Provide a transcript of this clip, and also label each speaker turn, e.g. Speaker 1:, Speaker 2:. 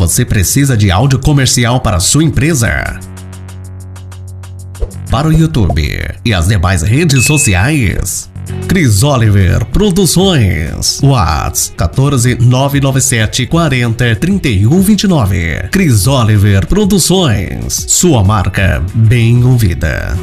Speaker 1: Você precisa de áudio comercial para sua empresa? Para o YouTube e as demais redes sociais? Chris Oliver Produções. WhatsApp 14997 40 31 29. Chris Oliver Produções. Sua marca bem ouvida.